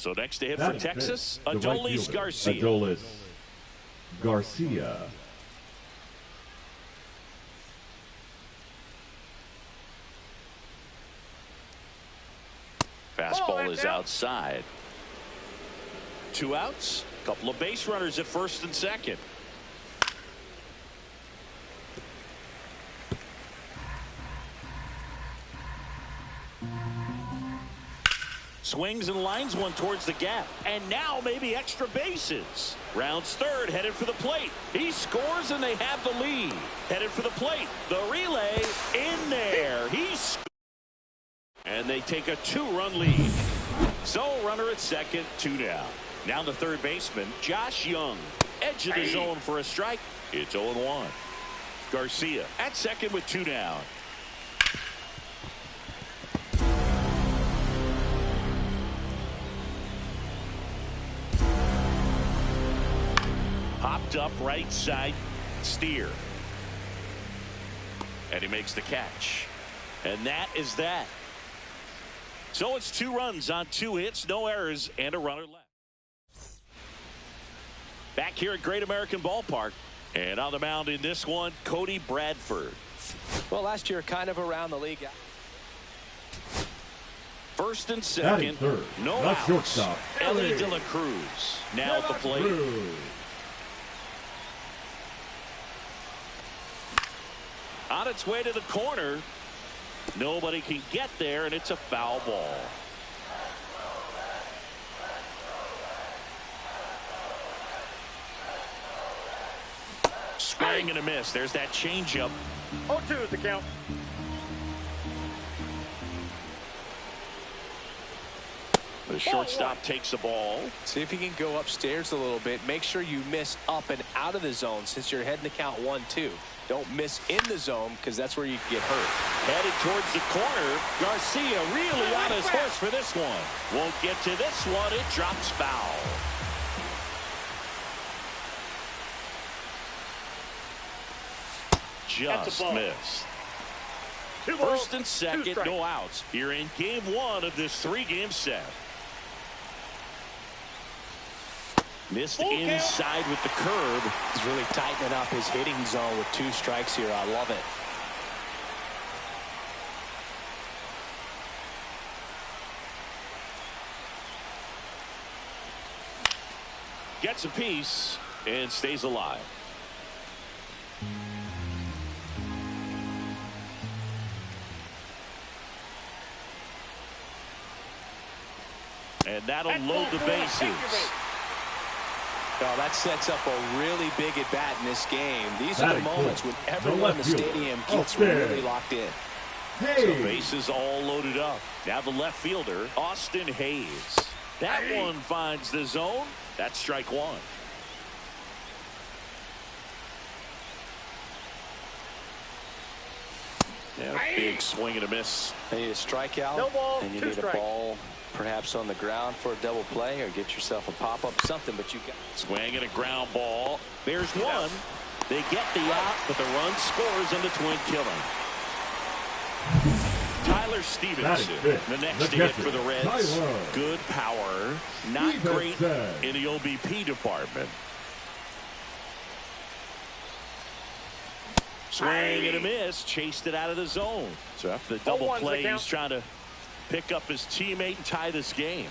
So next to hit for Texas, Adolis Garcia. Adolis Garcia. Fastball is outside. 2 outs. Couple of base runners at first and second. Swings and lines one towards the gap. And now maybe extra bases. Rounds third, headed for the plate. He scores and they have the lead. Headed for the plate. The relay in there. He scores. And they take a 2-run lead. So runner at second, 2 down. Now the third baseman, Josh Young. Edge of the zone for a strike. It's 0-1. Garcia at second with 2 down. Hopped up right side, steer. And he makes the catch. And that is that. So it's 2 runs on 2 hits, no errors, and a runner left. Back here at Great American Ballpark. And on the mound in this one, Cody Bradford. Well, last year kind of around the league. First and second, no outs. Shortstop, Ellie De La Cruz now at the plate. On its way to the corner. Nobody can get there, and it's a foul ball. Swing and a miss. There's that changeup. 0-2 is the count. The shortstop takes the ball. See if you can go upstairs a little bit. Make sure you miss up and out of the zone since you're heading to count 1-2. Don't miss in the zone because that's where you can get hurt. Headed towards the corner. Garcia really on his horse for this one. Won't get to this one. It drops foul. Just missed. First and second, no outs. Here in game 1 of this 3-game set. Missed inside with the curve. He's really tightening up his hitting zone with 2 strikes here. I love it. Gets a piece and stays alive. And that'll load the bases. Well, that sets up a really big at bat in this game. These are the moments when everyone in the stadium gets really locked in. So bases all loaded up. Now the left fielder, Austin Hayes. That one finds the zone. That's strike 1. Yeah, big swing and a miss. You need a strikeout, no ball, and you need a ball perhaps on the ground for a double play or get yourself a pop-up, something, but you got swing and a ground ball. There's one. They get the out, but the run scores on the twin killing. Tyler Stevenson, the next to hit for the Reds. Good power, not great in the OBP department. Swing and a miss, chased it out of the zone. So after the double play, he's trying to pick up his teammate and tie this game.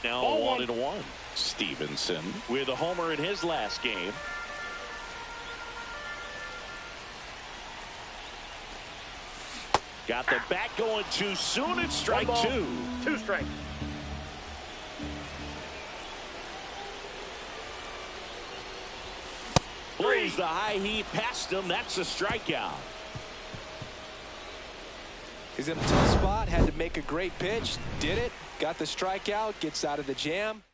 Now 1-1. Stevenson with a homer in his last game. Got the bat going too soon. It's strike 2. 2 strikes. Blows the high heat past him. That's a strikeout. He's in a tough spot. Had to make a great pitch. Did it. Got the strikeout. Gets out of the jam.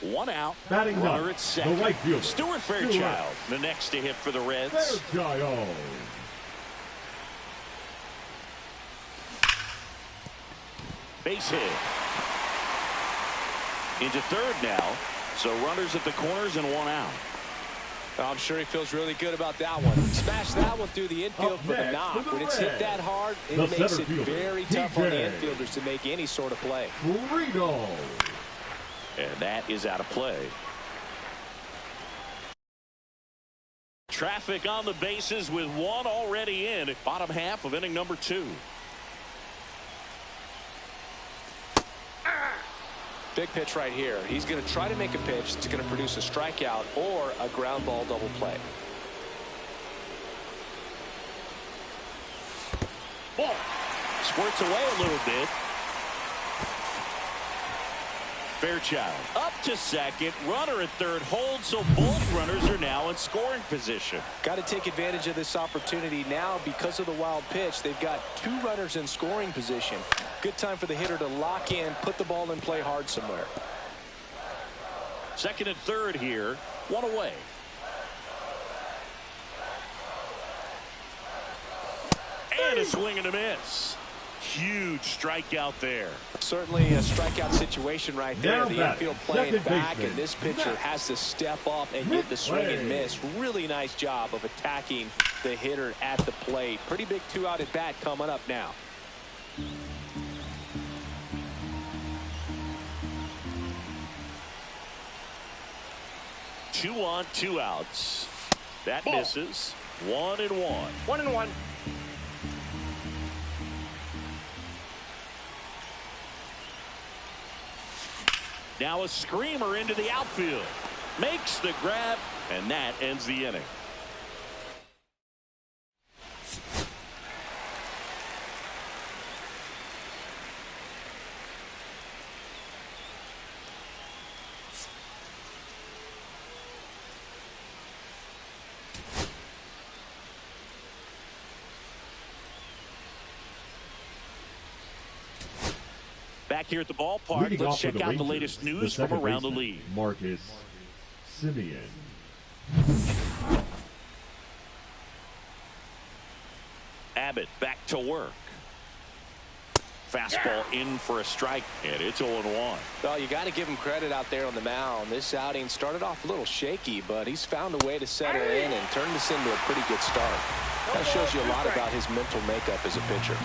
One out. Batting runner at second. The right fielder, Stuart Fairchild, the next to hit for the Reds. Fairchild. Base hit. Into third now. So runners at the corners and 1 out. I'm sure he feels really good about that one. Smash that one through the infield for the knock. When it's hit that hard, it makes it very tough on the infielders to make any sort of play. And that is out of play. Traffic on the bases with one already in at bottom half of inning number 2. Big pitch right here. He's going to try to make a pitch that's going to produce a strikeout or a ground ball double play. Ball. Squirts away a little bit. Fairchild up to second. Runner at third holds, so both runners are now in scoring position. Got to take advantage of this opportunity now because of the wild pitch. They've got 2 runners in scoring position. Good time for the hitter to lock in, put the ball in play hard somewhere. Second and third here. One away. And a swing and a miss. Huge strikeout there. Certainly a strikeout situation right there. The infield playing back, and this pitcher has to step up and get the swing and miss. Really nice job of attacking the hitter at the plate. Pretty big 2-out at bat coming up now. Two on, 2 outs. That misses. 1-1. 1-1. Now a screamer into the outfield. Makes the grab, and that ends the inning. Back here at the ballpark, let's check out the latest news from around the league. Marcus Semien. Abbott back to work. Fastball in for a strike, and it's 0-1. Well, you got to give him credit out there on the mound. This outing started off a little shaky, but he's found a way to settle in and turn this into a pretty good start. That shows you a lot about his mental makeup as a pitcher.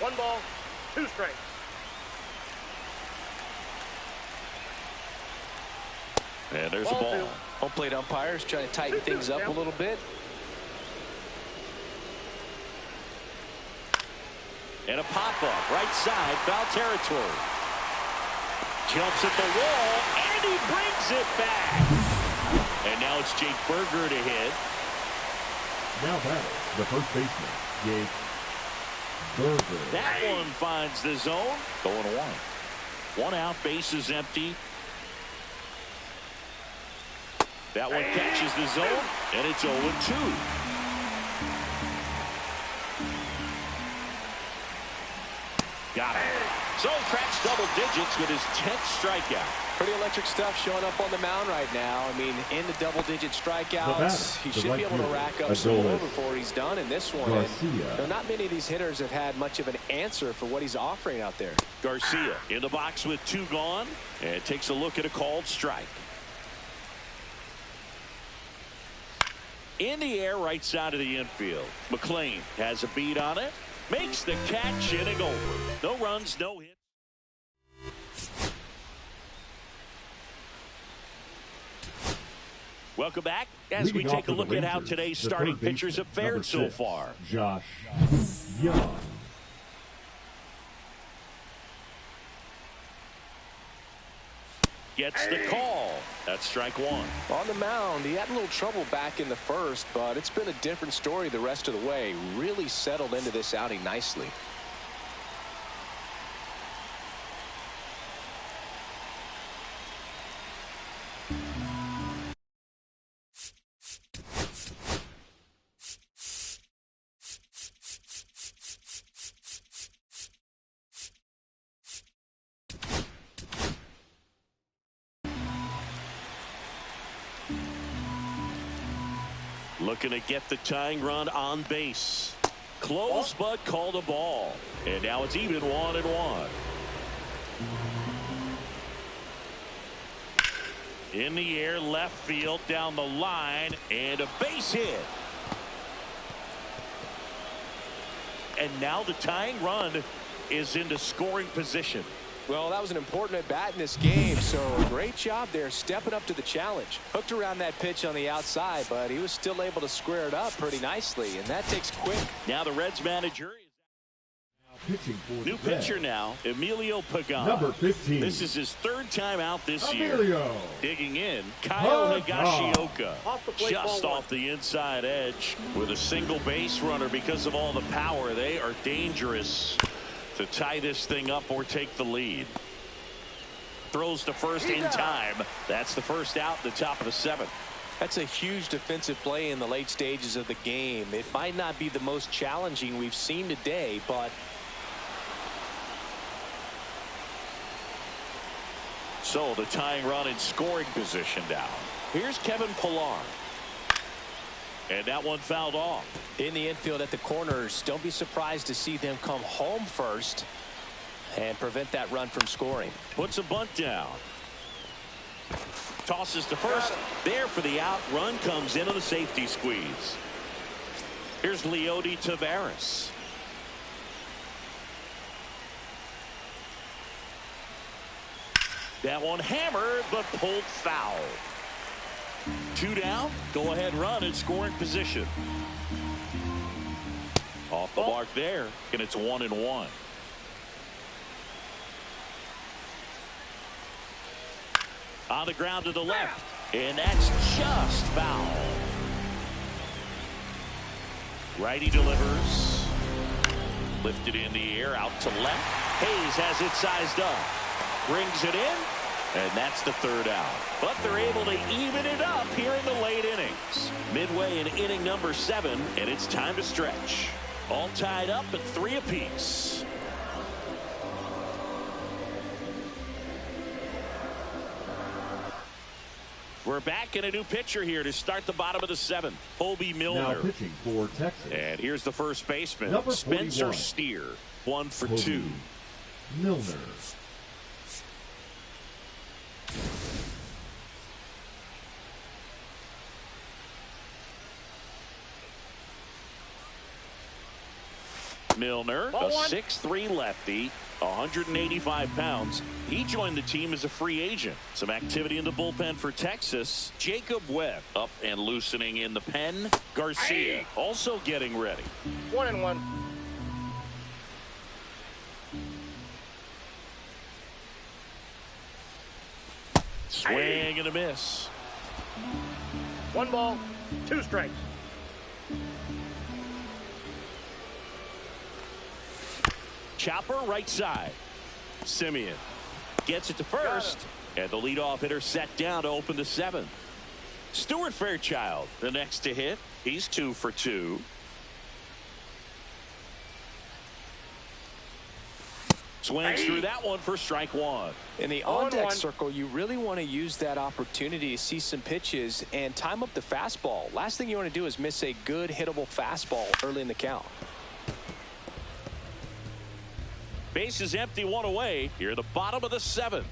1 ball, 2 strikes. And there's a ball. Home plate umpires trying to tighten things up a little bit. And a pop-up, right side, foul territory. Jumps at the wall, and he brings it back. And now it's Jake Berger to hit. Now batting, the first baseman, Jake Berger. That one finds the zone. 0-1. 1 out, base is empty. That one catches the zone, and it's 0-2. Got it. So cracks double digits with his 10th strikeout. Pretty electric stuff showing up on the mound right now. I mean, in the double-digit strikeouts, he should be able to rack up some more before he's done in this one. And not many of these hitters have had much of an answer for what he's offering out there. Garcia in the box with 2 gone, and takes a look at a called strike. In the air, right side of the infield. McLean has a beat on it. Makes the catch, inning over. No runs, no hits. Welcome back as we take a look at how today's starting pitchers have fared so far. Josh Young. Gets the call. That's strike 1. On the mound, he had a little trouble back in the first, but it's been a different story the rest of the way. Really settled into this outing nicely. Looking to get the tying run on base. Close, but called a ball. And now it's even 1-1. In the air, left field, down the line, and a base hit. And now the tying run is into scoring position. Well, that was an important at-bat in this game, so great job there stepping up to the challenge. Hooked around that pitch on the outside, but he was still able to square it up pretty nicely, and that takes quick. Now the Reds manager is Pitching for new pitcher now, Emilio Pagan. Number 15. This is his third time out this Emilio. year. Digging in, Kyle Higashioka. Off the plate, Just ball off the inside edge with a single base runner. Because of all the power, they are dangerous to tie this thing up or take the lead. Throws to first in time. That's the first out at the top of the 7th. That's a huge defensive play in the late stages of the game. It might not be the most challenging we've seen today, but so the tying run in scoring position now. Here's Kevin Pillar. And that one fouled off. In the infield at the corners, don't be surprised to see them come home first and prevent that run from scoring. Puts a bunt down. Tosses to first. There for the out. Run comes in on the safety squeeze. Here's Leody Taveras. That one hammered, but pulled foul. 2 down. Go ahead run in scoring position. Off the mark there, and it's 1-1. On the ground to the left, and that's just foul. Righty delivers. Lifted in the air, out to left. Hayes has it sized up. Brings it in, and that's the 3rd out. But they're able to even it up here in the late innings. Midway in inning number 7, and it's time to stretch. All tied up at 3 apiece. We're back in a new pitcher here to start the bottom of the 7th. Hobie Milner. Now pitching for Texas. And here's the first baseman, Number Spencer 41. Steer. 1 for Hobie 2. Milner. Milner, a 6'3" lefty, 185 pounds. He joined the team as a free agent. Some activity in the bullpen for Texas. Jacob Webb up and loosening in the pen. Garcia also getting ready. 1-1. Swing and a miss. 1 ball, 2 strikes. Chopper right side. Simeon gets it to first, and the leadoff hitter set down to open the 7th. Stuart Fairchild the next to hit. He's 2 for 2. Swings through that one for strike 1. In the on-deck circle, you really want to use that opportunity to see some pitches and time up the fastball. Last thing you want to do is miss a good hittable fastball early in the count. Base is empty, 1 away. Here at the bottom of the 7th.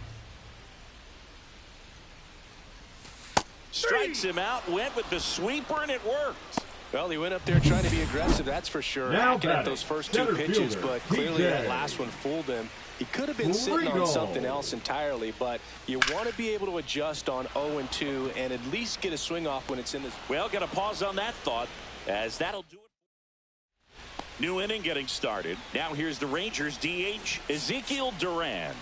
Strikes him out, went with the sweeper, and it worked. Well, he went up there trying to be aggressive, that's for sure. Now Hacking at those first 2 pitches, but clearly that last one fooled him. He could have been sitting on something else entirely, but you want to be able to adjust on 0-2 and at least get a swing off when it's in this. Well, got to pause on that thought, as that'll do it. New inning getting started. Now here's the Rangers DH, Ezekiel Duran.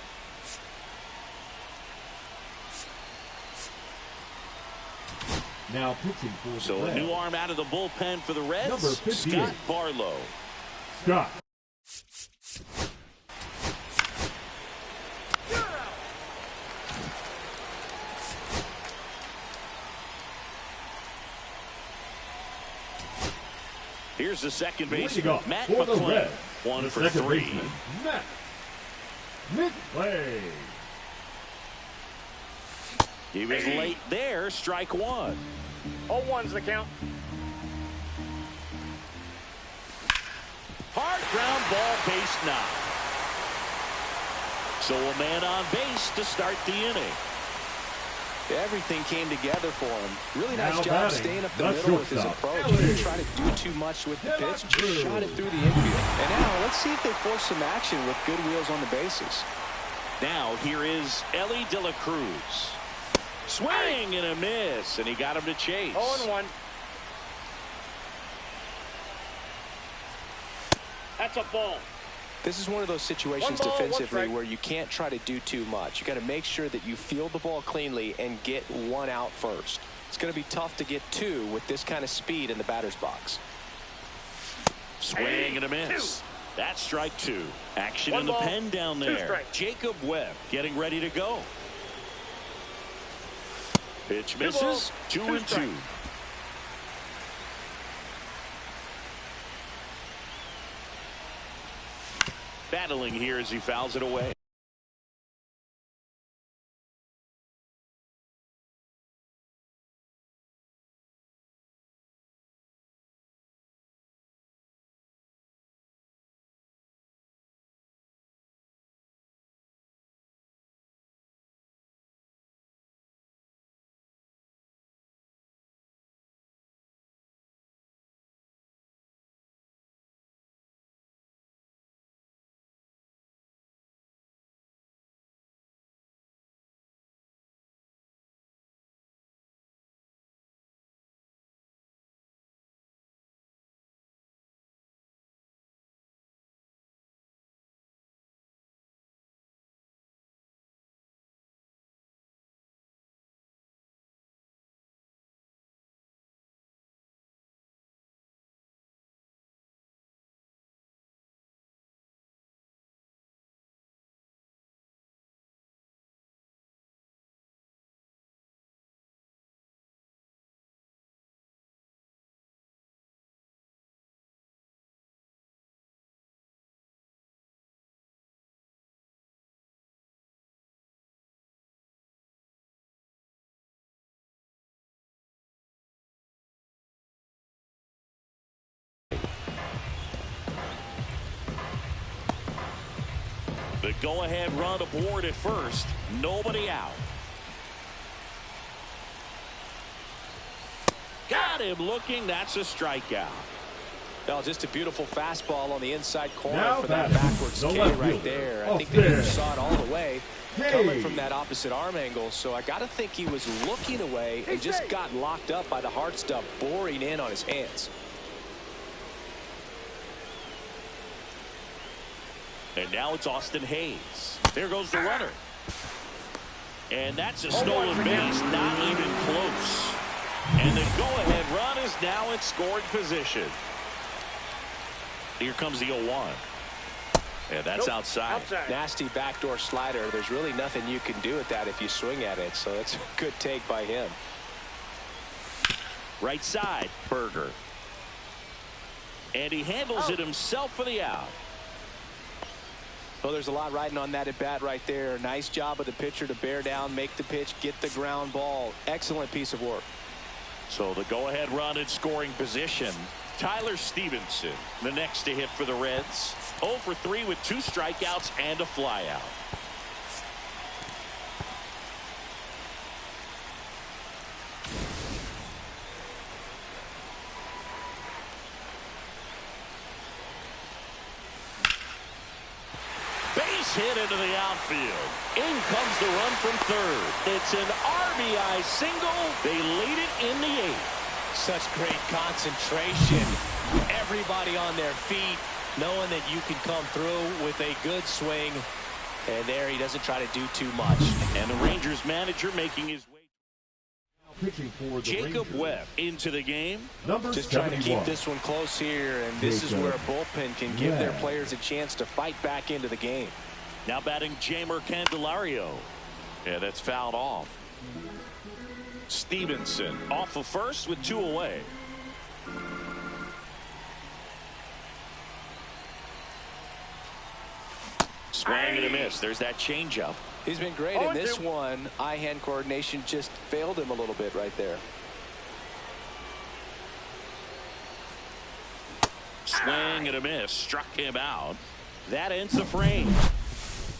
Now pitching for the So a Reds. new arm out of the bullpen for the Reds, Number 58. Scott Barlow. Scott. Here's the second Leading baseman, off Matt for the McClain. Reds, 1 the for second 3. baseman, Matt McClain. He was late there, strike 1. 0-1's the count. Hard ground ball, base knock. So a man on base to start the inning. Everything came together for him. Really nice Now job batting, staying up the the middle with his shortstop, approach. He didn't try to do too much with the pitch. Just shot it through the infield. And now let's see if they force some action with good wheels on the bases. Now here is Ellie De La Cruz. Swing and a miss, and he got him to chase. 0-1. That's a ball. This is one of those situations One ball, one defensively strike. where you can't try to do too much. You got to make sure that you field the ball cleanly and get one out first. It's going to be tough to get two with this kind of speed in the batter's box. Swing and a miss. That's strike two. Action One in the ball, pen down two there. strikes. Jacob Webb getting ready to go. Pitch misses. balls, 2 two and 2. strikes. Battling here as he fouls it away. The go-ahead run aboard at first. Nobody out. Got him looking. That's a strikeout. Well, just a beautiful fastball on the inside corner Now for that batting, backwards the K left right fielder. there. I Up think the hitter there. saw it all the way Hey. coming from that opposite arm angle. So I got to think he was looking away and just got locked up by the hard stuff boring in on his hands. And now it's Austin Hayes. There goes the runner. And that's a stolen base. Not even close. And the go-ahead run is now in scoring position. Here comes the 0-1. And that's outside. Nasty backdoor slider. There's really nothing you can do with that if you swing at it. So that's a good take by him. Right side, Berger. And he handles it himself for the out. Well, there's a lot riding on that at bat right there. Nice job of the pitcher to bear down, make the pitch, get the ground ball. Excellent piece of work. So the go-ahead run in scoring position. Tyler Stevenson, the next to hit for the Reds. 0 for 3 with 2 strikeouts and a flyout. Base hit into the outfield. In comes the run from third. It's an RBI single. They lead it in the 8th. Such great concentration. Everybody on their feet, knowing that you can come through with a good swing. And there he doesn't try to do too much. And the Rangers manager making his way. Pitching for the Jacob Rangers. Webb into the game. Number Just trying to 71. keep this one close here, and this is where a bullpen can give their Webb. players a chance to fight back into the game. Now batting Jamer Candelario. Yeah, that's fouled off. Stevenson off of first with 2 away. Swing and a miss. There's that changeup. He's been great in this one. Eye-hand coordination just failed him a little bit right there. Swing and a miss. Struck him out. That ends the frame.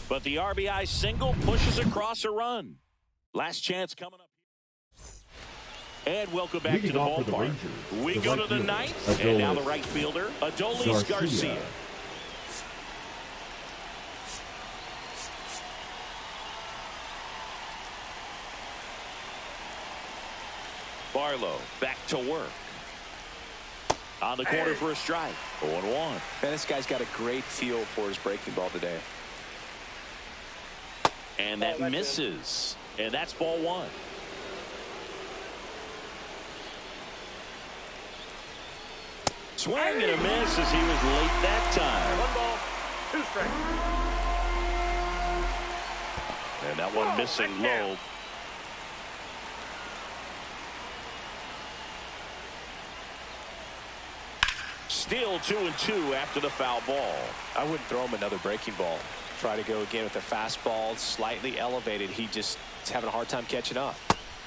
But the RBI single pushes across a run. Last chance coming up. And welcome back to the ballpark. We go to the ninth, and now the right fielder, Adolis Garcia. Barlow back to work. On the corner for a strike. 0-1. Man, this guy's got a great feel for his breaking ball today. And that misses. And that's ball 1. Swing and a miss as he was late that time. 1 ball, 2 strikes. And that one missing low. Still 2-2 after the foul ball. I wouldn't throw him another breaking ball. Try to go again with the fastball, slightly elevated. He just is having a hard time catching up.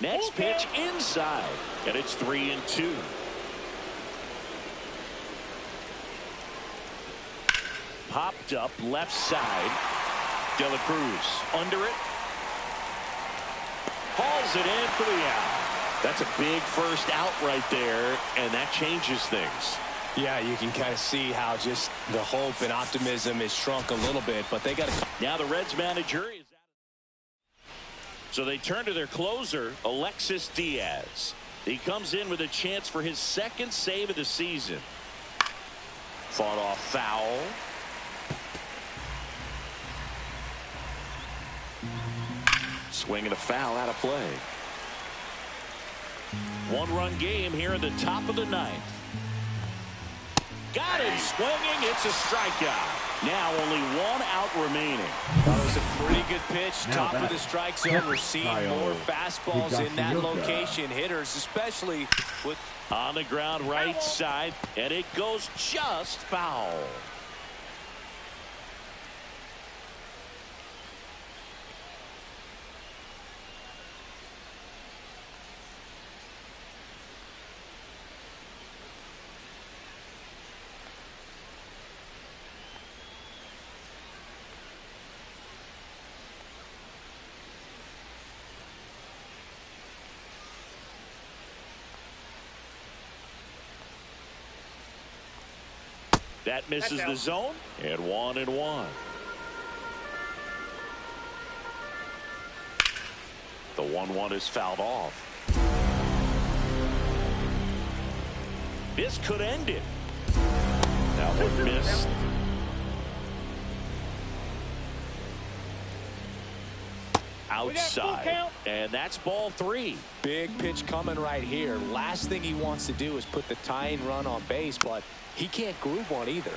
Next pitch inside, and it's 3-2. Popped up left side. De La Cruz under it. Hauls it in for the out. That's a big first out right there, and that changes things. Yeah, you can kind of see how just the hope and optimism is shrunk a little bit, but they got to. Now the Reds manager is out. So they turn to their closer, Alexis Diaz. He comes in with a chance for his second save of the season. Fought off foul. Swing and a foul out of play. 1-run game here in the top of the 9th. Got him swinging. It's a strikeout. Now only 1 out remaining. That was a pretty good pitch. Top of the strike zone. We're seeing more fastballs in that location. Hitters, especially with on the ground right side, and it goes just foul. That misses the zone, and 1-1. The 1-1 is fouled off. This could end it. That one missed. Outside, and that's ball 3. Big pitch coming right here. Last thing he wants to do is put the tying run on base, but he can't groove one either.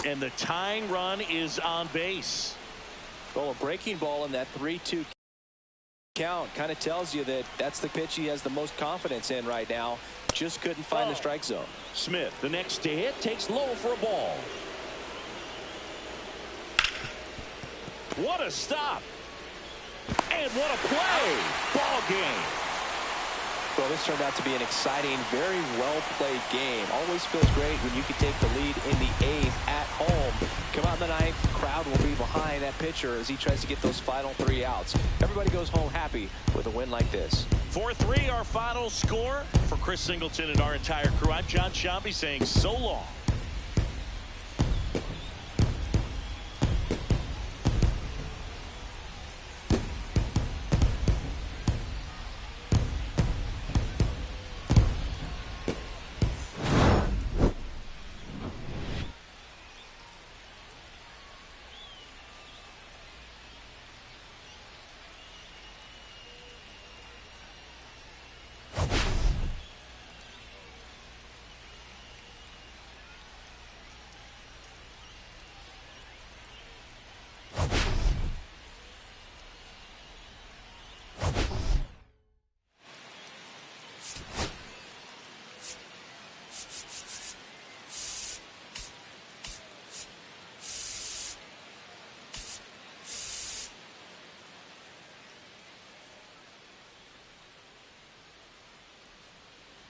And the tying run is on base. Well, a breaking ball in that 3-2 count kind of tells you that that's the pitch he has the most confidence in right now. Just couldn't find the strike zone. Smith, the next to hit, takes low for a ball. What a stop. And what a play. Ball game. Well, this turned out to be an exciting, very well-played game. Always feels great when you can take the lead in the 8th at home. Come out in the 9th, the crowd will be behind that pitcher as he tries to get those final 3 outs. Everybody goes home happy with a win like this. 4-3 our final score. For Chris Singleton and our entire crew, I'm John Shambi saying so long.